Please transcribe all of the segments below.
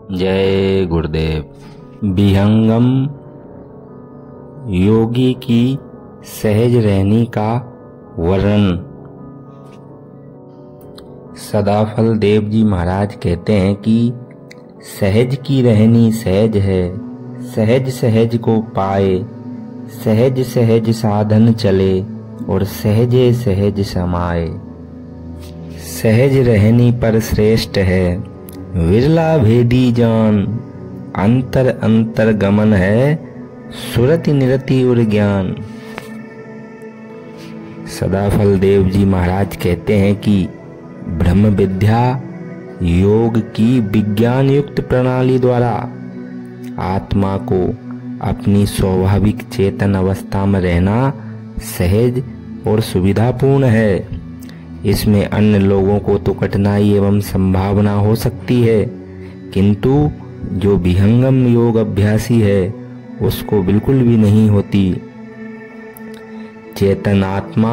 जय गुरुदेव। विहंगम योगी की सहज रहनी का वर्णन। सदाफल देव जी महाराज कहते हैं कि सहज की रहनी सहज है, सहज सहज को पाए, सहज सहज साधन चले और सहजे सहज समाए। सहज रहनी पर श्रेष्ठ है विरला भेदी जान, अंतर अंतर गमन है सुरति निरति उर ज्ञान। सदाफल देव जी महाराज कहते हैं कि ब्रह्म विद्या योग की विज्ञान युक्त प्रणाली द्वारा आत्मा को अपनी स्वाभाविक चेतन अवस्था में रहना सहज और सुविधापूर्ण है। इसमें अन्य लोगों को तो कठिनाई एवं संभावना हो सकती है, किंतु जो विहंगम योग अभ्यासी है उसको बिल्कुल भी नहीं होती। चेतन आत्मा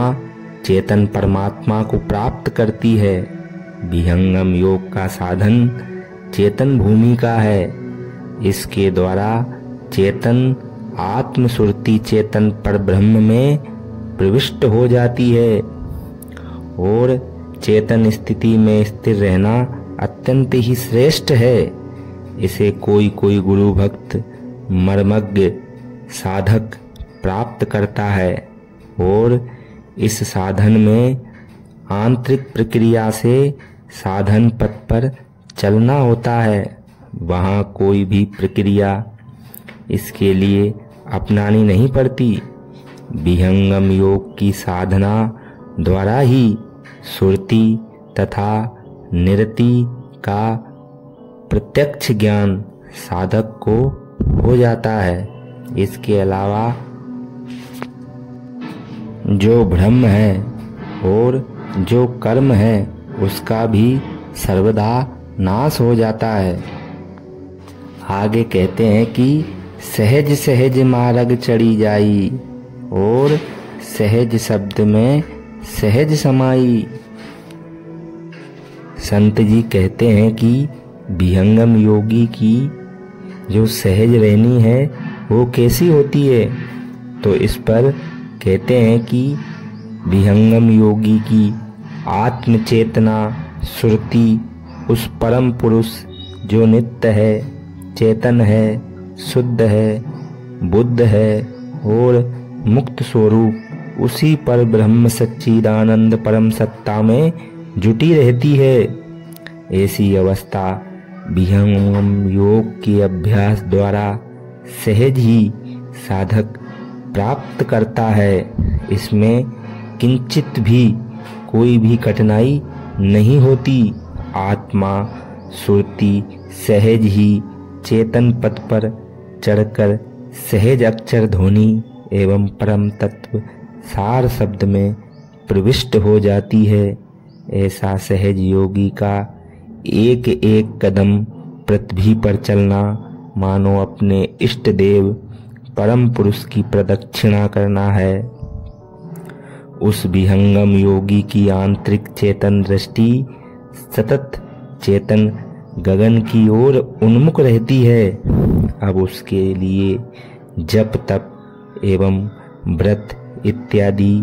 चेतन परमात्मा को प्राप्त करती है। विहंगम योग का साधन चेतन भूमि का है। इसके द्वारा चेतन आत्म सुरति चेतन पर ब्रह्म में प्रविष्ट हो जाती है और चेतन स्थिति में स्थिर रहना अत्यंत ही श्रेष्ठ है। इसे कोई कोई गुरु भक्त मर्मज्ञ साधक प्राप्त करता है और इस साधन में आंतरिक प्रक्रिया से साधन पथ पर चलना होता है। वहाँ कोई भी प्रक्रिया इसके लिए अपनानी नहीं पड़ती। विहंगम योग की साधना द्वारा ही सुरति तथा निरति का प्रत्यक्ष ज्ञान साधक को हो जाता है। इसके अलावा जो भ्रम है और जो कर्म है उसका भी सर्वदा नाश हो जाता है। आगे कहते हैं कि सहज सहज मार्ग चढ़ी जाई और सहज शब्द में सहज समाई। संत जी कहते हैं कि विहंगम योगी की जो सहज रहनी है वो कैसी होती है, तो इस पर कहते हैं कि विहंगम योगी की आत्म चेतना सुरति उस परम पुरुष जो नित्य है, चेतन है, शुद्ध है, बुद्ध है और मुक्त स्वरूप उसी पर ब्रह्म सच्चिदानंद परम सत्ता में जुटी रहती है। ऐसी अवस्था विहंगम योग के अभ्यास द्वारा सहज ही साधक प्राप्त करता है। इसमें किंचित भी कोई भी कठिनाई नहीं होती। आत्मा सुरति सहज ही चेतन पथ पर चढ़कर सहज अक्षर ध्वनि एवं परम तत्व सार शब्द में प्रविष्ट हो जाती है। ऐसा सहज योगी का एक एक कदम पृथ्वी पर चलना मानो अपने इष्ट देव परम पुरुष की प्रदक्षिणा करना है। उस विहंगम योगी की आंतरिक चेतन दृष्टि सतत चेतन गगन की ओर उन्मुख रहती है। अब उसके लिए जप तप एवं व्रत इत्यादि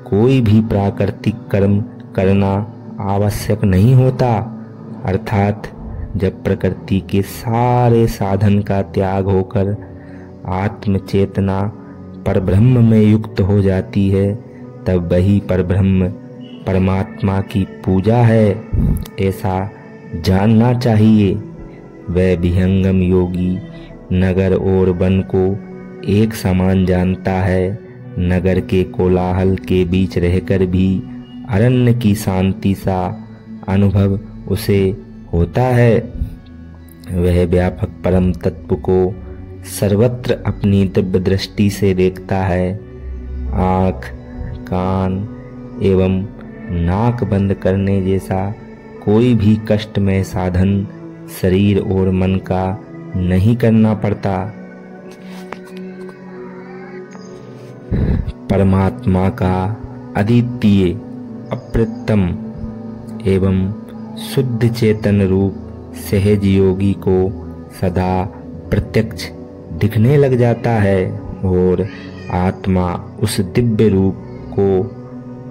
कोई भी प्राकृतिक कर्म करना आवश्यक नहीं होता। अर्थात जब प्रकृति के सारे साधन का त्याग होकर आत्म चेतना परब्रह्म में युक्त हो जाती है, तब वही परब्रह्म परमात्मा की पूजा है, ऐसा जानना चाहिए। वह विहंगम योगी नगर और वन को एक समान जानता है। नगर के कोलाहल के बीच रहकर भी अरण्य की शांति सा अनुभव उसे होता है। वह व्यापक परम तत्व को सर्वत्र अपनी दिव्य दृष्टि से देखता है। आँख कान एवं नाक बंद करने जैसा कोई भी कष्टमय साधन शरीर और मन का नहीं करना पड़ता। परमात्मा का अद्वितीय अप्रतिम एवं शुद्ध चेतन रूप सहज योगी को सदा प्रत्यक्ष दिखने लग जाता है और आत्मा उस दिव्य रूप को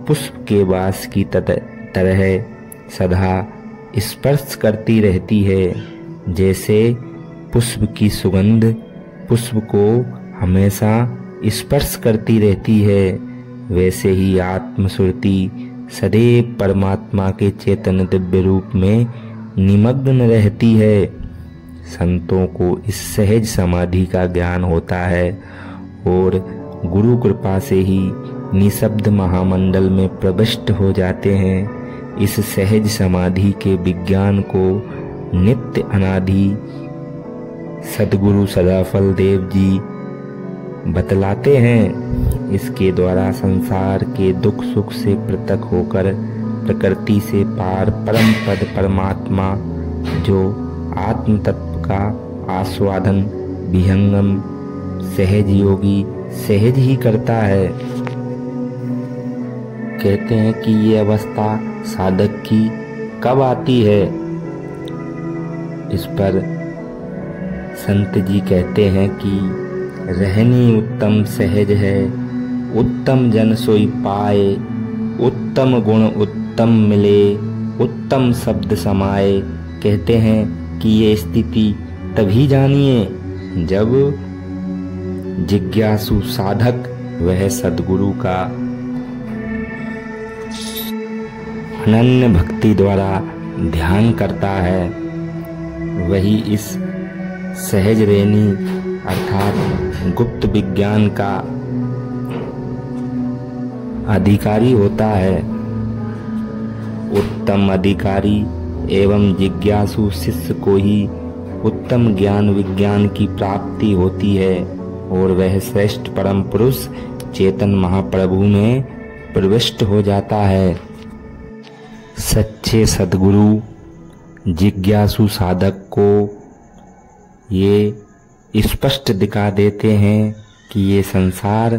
पुष्प के वास की तरह सदा स्पर्श करती रहती है। जैसे पुष्प की सुगंध पुष्प को हमेशा स्पर्श करती रहती है, वैसे ही आत्मश्रुति सदैव परमात्मा के चेतन दिव्य रूप में निमग्न रहती है। संतों को इस सहज समाधि का ज्ञान होता है और गुरु कृपा से ही निशब्द महामंडल में प्रविष्ट हो जाते हैं। इस सहज समाधि के विज्ञान को नित्य अनादि सद्गुरु सदाफल देव जी बतलाते हैं। इसके द्वारा संसार के दुख सुख से पृथक होकर प्रकृति से पार परम पद परमात्मा जो आत्म तत्व का आस्वादन विहंगम सहज योगी सहज ही करता है। कहते हैं कि ये अवस्था साधक की कब आती है। इस पर संत जी कहते हैं कि रहनी उत्तम सहज है, उत्तम जन सोई पाए, उत्तम गुण उत्तम मिले, उत्तम शब्द समाए। कहते हैं कि ये स्थिति तभी जानिए जब जिज्ञासु साधक वह सद्गुरु का अनन्य भक्ति द्वारा ध्यान करता है, वही इस सहज रेनी अर्थात गुप्त विज्ञान का अधिकारी होता है। उत्तम अधिकारी एवं जिज्ञासु शिष्य को ही उत्तम ज्ञान विज्ञान की प्राप्ति होती है और वह श्रेष्ठ परम पुरुष चेतन महाप्रभु में प्रविष्ट हो जाता है। सच्चे सद्गुरु जिज्ञासु साधक को ये स्पष्ट दिखा देते हैं कि ये संसार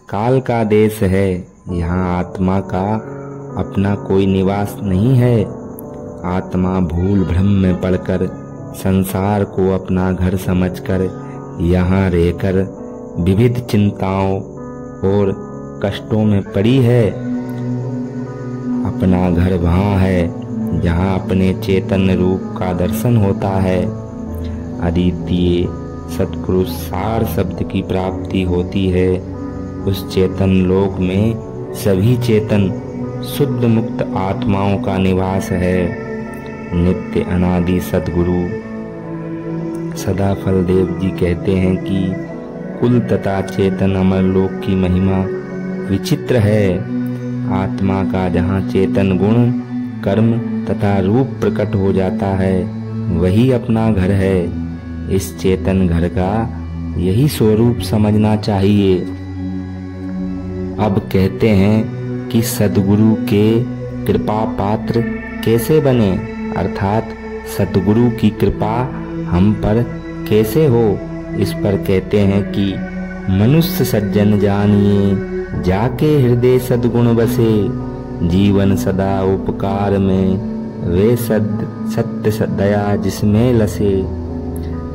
काल का देश है, यहाँ आत्मा का अपना कोई निवास नहीं है। आत्मा भूल भ्रम में पड़कर संसार को अपना घर समझकर यहाँ रहकर विविध चिंताओं और कष्टों में पड़ी है। अपना घर वहाँ है जहाँ अपने चेतन रूप का दर्शन होता है। अद्वितीय सत्पुरुष सार शब्द की प्राप्ति होती है। उस चेतन लोक में सभी चेतन शुद्ध मुक्त आत्माओं का निवास है। नित्य अनादि सद्गुरु सदाफल देव जी कहते हैं कि कुल तथा चेतन अमर लोक की महिमा विचित्र है। आत्मा का जहाँ चेतन गुण कर्म तथा रूप प्रकट हो जाता है वही अपना घर है। इस चेतन घर का यही स्वरूप समझना चाहिए। अब कहते हैं कि सद्गुरु के कृपा पात्र कैसे बने, अर्थात सद्गुरु की कृपा हम पर कैसे हो। इस पर कहते हैं कि मनुष्य सज्जन जानिए जाके हृदय सद्गुण बसे, जीवन सदा उपकार में वे सत्य दया जिसमें लसे।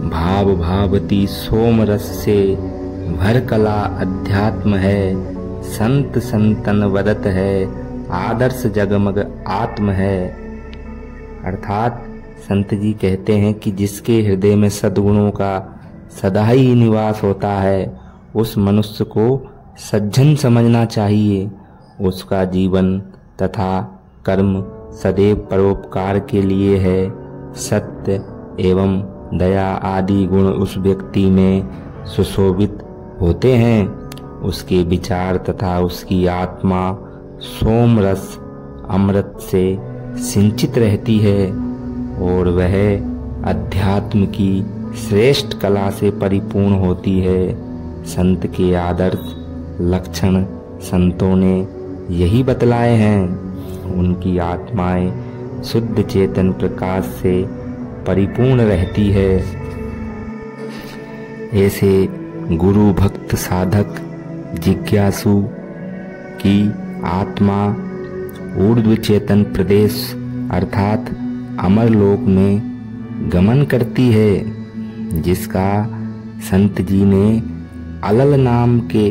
भाव भावती सोम रस से भर कला अध्यात्म है, संत संतन वदत है आदर्श जगमग आत्म है। अर्थात संत जी कहते हैं कि जिसके हृदय में सद्गुणों का सदा ही निवास होता है उस मनुष्य को सज्जन समझना चाहिए। उसका जीवन तथा कर्म सदैव परोपकार के लिए है। सत्य एवं दया आदि गुण उस व्यक्ति में सुशोभित होते हैं। उसके विचार तथा उसकी आत्मा सोम रस अमृत से सिंचित रहती है और वह अध्यात्म की श्रेष्ठ कला से परिपूर्ण होती है। संत के आदर्श लक्षण संतों ने यही बतलाए हैं। उनकी आत्माएं शुद्ध चेतन प्रकाश से परिपूर्ण रहती है। ऐसे गुरु भक्त साधक जिज्ञासु की आत्मा ऊर्ध्व चेतन प्रदेश अर्थात अमर लोक में गमन करती है। जिसका संत जी ने अलल नाम के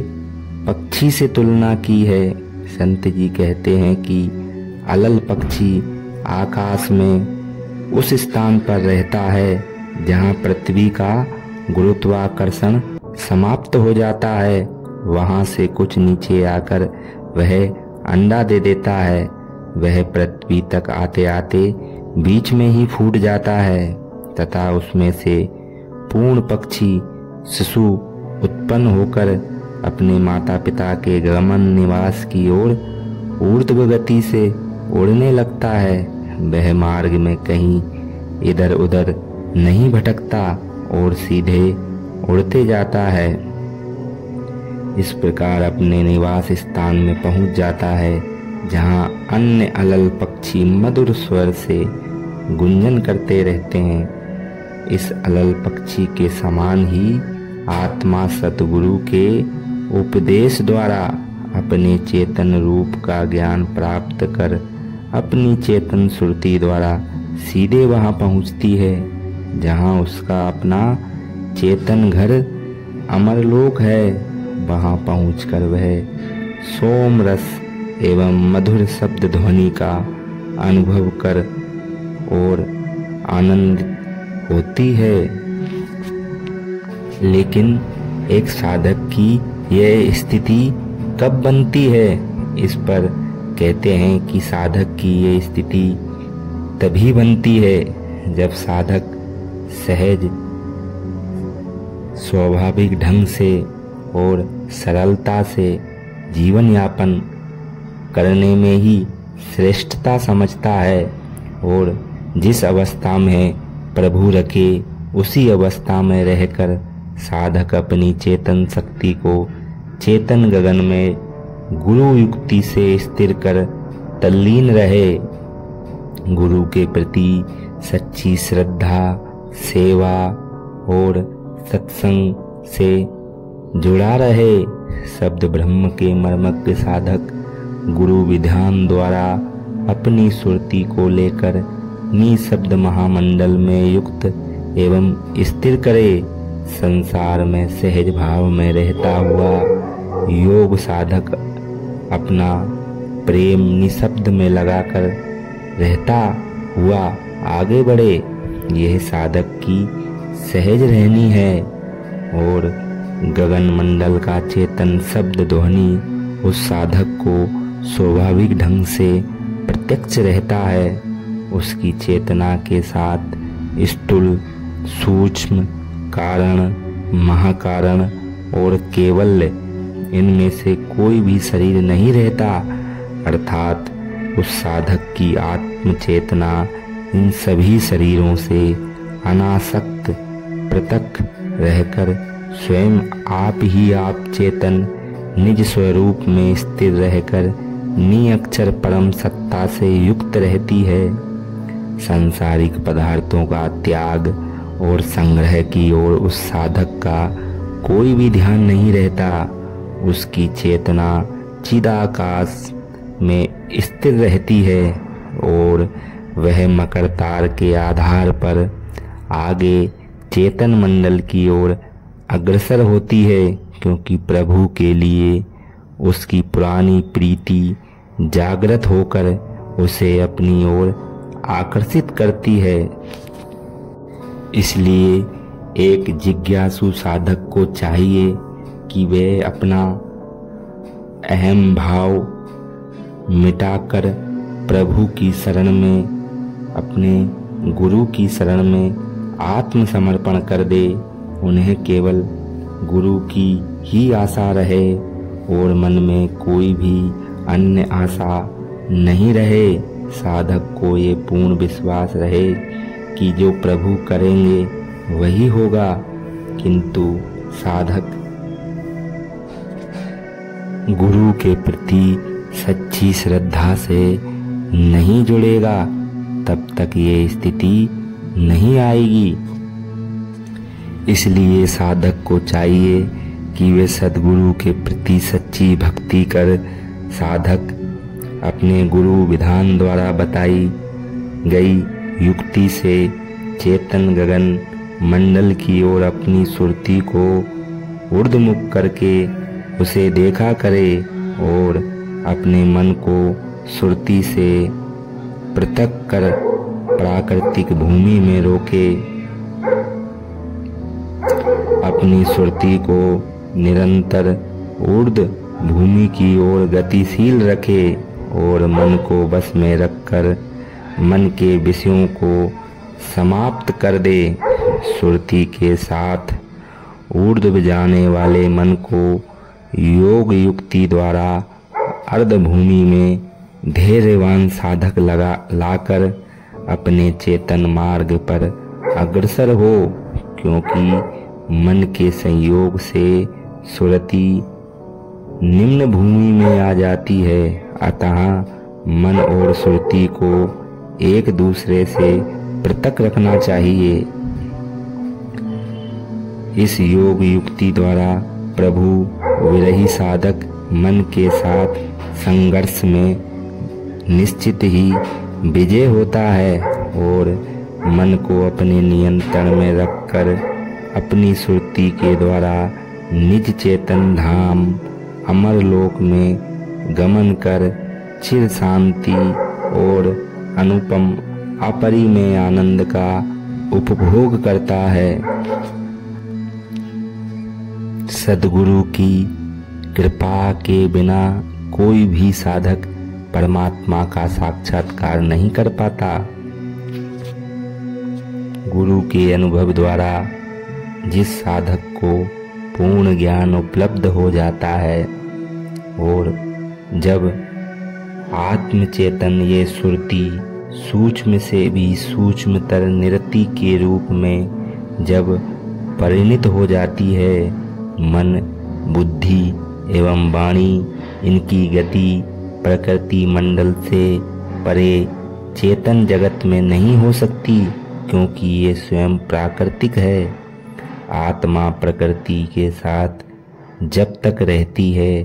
पक्षी से तुलना की है। संत जी कहते हैं कि अलल पक्षी आकाश में उस स्थान पर रहता है जहाँ पृथ्वी का गुरुत्वाकर्षण समाप्त हो जाता है। वहाँ से कुछ नीचे आकर वह अंडा दे देता है। वह पृथ्वी तक आते आते बीच में ही फूट जाता है तथा उसमें से पूर्ण पक्षी शिशु उत्पन्न होकर अपने माता पिता के गमन निवास की ओर ऊर्ध्व गति से उड़ने लगता है। वह मार्ग में कहीं इधर उधर नहीं भटकता और सीधे उड़ते जाता है। इस प्रकार अपने निवास स्थान में पहुंच जाता है जहां अन्य अलल पक्षी मधुर स्वर से गुंजन करते रहते हैं। इस अलल पक्षी के समान ही आत्मा सतगुरु के उपदेश द्वारा अपने चेतन रूप का ज्ञान प्राप्त कर अपनी चेतन सुरति द्वारा सीधे वहां पहुंचती है जहां उसका अपना चेतन घर अमरलोक है। वहां पहुंचकर वह सोम रस एवं मधुर शब्द ध्वनि का अनुभव कर और आनंद होती है। लेकिन एक साधक की यह स्थिति कब बनती है? इस पर कहते हैं कि साधक की ये स्थिति तभी बनती है जब साधक सहज स्वाभाविक ढंग से और सरलता से जीवन यापन करने में ही श्रेष्ठता समझता है और जिस अवस्था में प्रभु रखे उसी अवस्था में रहकर साधक अपनी चेतन शक्ति को चेतन गगन में गुरु युक्ति से स्थिर कर तल्लीन रहे। गुरु के प्रति सच्ची श्रद्धा, सेवा और सत्संग से जुड़ा रहे। शब्द ब्रह्म के मर्मज्ञ साधक गुरु विधान द्वारा अपनी सुरति को लेकर निशब्द महामंडल में युक्त एवं स्थिर करे। संसार में सहज भाव में रहता हुआ योग साधक अपना प्रेम निशब्द में लगाकर रहता हुआ आगे बढ़े। यह साधक की सहज रहनी है और गगन मंडल का चेतन शब्द ध्वनि उस साधक को स्वाभाविक ढंग से प्रत्यक्ष रहता है। उसकी चेतना के साथ स्थूल, सूक्ष्म, कारण, महाकारण और केवल्य इनमें से कोई भी शरीर नहीं रहता, अर्थात उस साधक की आत्म चेतना इन सभी शरीरों से अनासक्त पृथक रहकर स्वयं आप ही आप चेतन निज स्वरूप में स्थिर रहकर निअक्षर परम सत्ता से युक्त रहती है। सांसारिक पदार्थों का त्याग और संग्रह की ओर उस साधक का कोई भी ध्यान नहीं रहता। उसकी चेतना चिदाकाश में स्थिर रहती है और वह मकर तार के आधार पर आगे चेतन मंडल की ओर अग्रसर होती है, क्योंकि प्रभु के लिए उसकी पुरानी प्रीति जागृत होकर उसे अपनी ओर आकर्षित करती है। इसलिए एक जिज्ञासु साधक को चाहिए कि वे अपना अहम भाव मिटाकर प्रभु की शरण में, अपने गुरु की शरण में आत्मसमर्पण कर दे। उन्हें केवल गुरु की ही आशा रहे और मन में कोई भी अन्य आशा नहीं रहे। साधक को ये पूर्ण विश्वास रहे कि जो प्रभु करेंगे वही होगा, किंतु साधक गुरु के प्रति सच्ची श्रद्धा से नहीं जुड़ेगा तब तक ये स्थिति नहीं आएगी। इसलिए साधक को चाहिए कि वे सद्गुरु के प्रति सच्ची भक्ति कर साधक अपने गुरु विधान द्वारा बताई गई युक्ति से चेतन गगन मंडल की ओर अपनी सुरती को ऊर्ध्वमुख करके उसे देखा करे और अपने मन को सुरती से पृथक कर प्राकृतिक भूमि में रोके। अपनी सुरती को निरंतर ऊर्ध्व भूमि की ओर गतिशील रखे और मन को बस में रखकर मन के विषयों को समाप्त कर दे। सुरती के साथ ऊर्ध्व जाने वाले मन को योग युक्ति द्वारा अर्ध भूमि में धैर्यवान साधक लाकर अपने चेतन मार्ग पर अग्रसर हो, क्योंकि मन के संयोग से सुरति निम्न भूमि में आ जाती है। अतः मन और सुरति को एक दूसरे से पृथक रखना चाहिए। इस योग युक्ति द्वारा प्रभु विरही साधक मन के साथ संघर्ष में निश्चित ही विजय होता है और मन को अपने नियंत्रण में रखकर अपनी सुरति के द्वारा निज चेतन धाम अमर लोक में गमन कर चिर शांति और अनुपम अपरिमेय आनंद का उपभोग करता है। सद्गुरु की कृपा के बिना कोई भी साधक परमात्मा का साक्षात्कार नहीं कर पाता। गुरु के अनुभव द्वारा जिस साधक को पूर्ण ज्ञान उपलब्ध हो जाता है और जब आत्म चेतन ये सुरति सूक्ष्म से भी सूक्ष्मतर निरति के रूप में जब परिणित हो जाती है, मन बुद्धि एवं वाणी इनकी गति प्रकृति मंडल से परे चेतन जगत में नहीं हो सकती, क्योंकि ये स्वयं प्राकृतिक है। आत्मा प्रकृति के साथ जब तक रहती है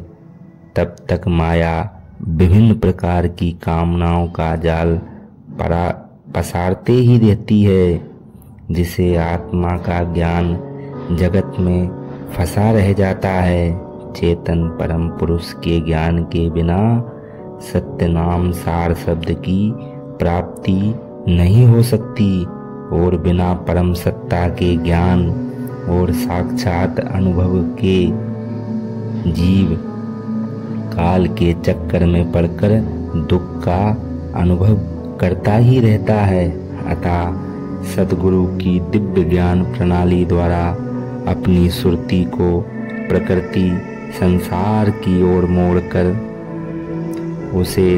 तब तक माया विभिन्न प्रकार की कामनाओं का जाल पसारते ही रहती है, जिसे आत्मा का ज्ञान जगत में फंसा रह जाता है। चेतन परम पुरुष के ज्ञान के बिना सत्य नाम सार शब्द की प्राप्ति नहीं हो सकती और बिना परम सत्ता के ज्ञान और साक्षात अनुभव के जीव काल के चक्कर में पड़कर दुख का अनुभव करता ही रहता है। अतः सद्गुरु की दिव्य ज्ञान प्रणाली द्वारा अपनी सुरति को प्रकृति संसार की ओर मोड़कर उसे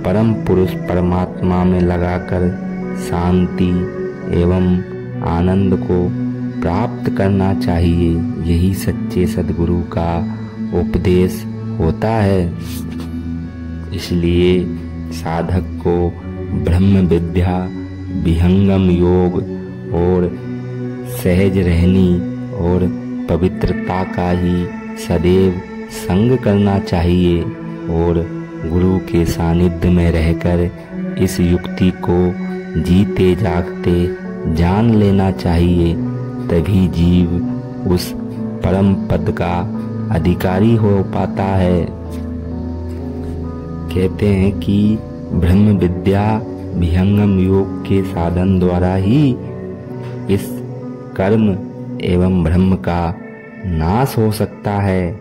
परम पुरुष परमात्मा में लगाकर शांति एवं आनंद को प्राप्त करना चाहिए। यही सच्चे सद्गुरु का उपदेश होता है। इसलिए साधक को ब्रह्म विद्या, विहंगम योग और सहज रहनी और पवित्रता का ही सदैव संग करना चाहिए और गुरु के सानिध्य में रहकर इस युक्ति को जीते जागते जान लेना चाहिए। तभी जीव उस परम पद का अधिकारी हो पाता है। कहते हैं कि ब्रह्म विद्या विहंगम योग के साधन द्वारा ही इस कर्म एवं ब्रह्म का नाश हो सकता है,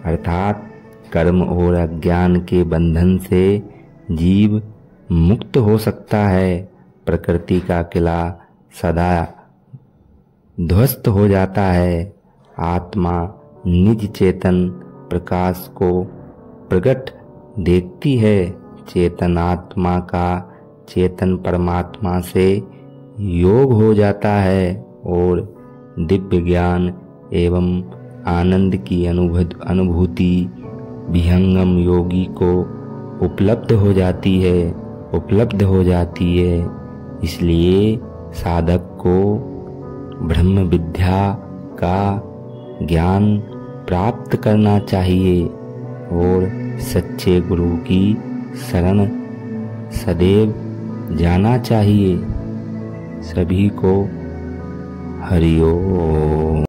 अर्थात कर्म और अज्ञान के बंधन से जीव मुक्त हो सकता है। प्रकृति का किला सदा ध्वस्त हो जाता है। आत्मा निज चेतन प्रकाश को प्रकट देखती है। चेतन आत्मा का चेतन परमात्मा से योग हो जाता है और दिव्य ज्ञान एवं आनंद की अनुभूति विहंगम योगी को उपलब्ध हो जाती है। इसलिए साधक को ब्रह्म विद्या का ज्ञान प्राप्त करना चाहिए और सच्चे गुरु की शरण सदैव जाना चाहिए। सभी को हरि ओम।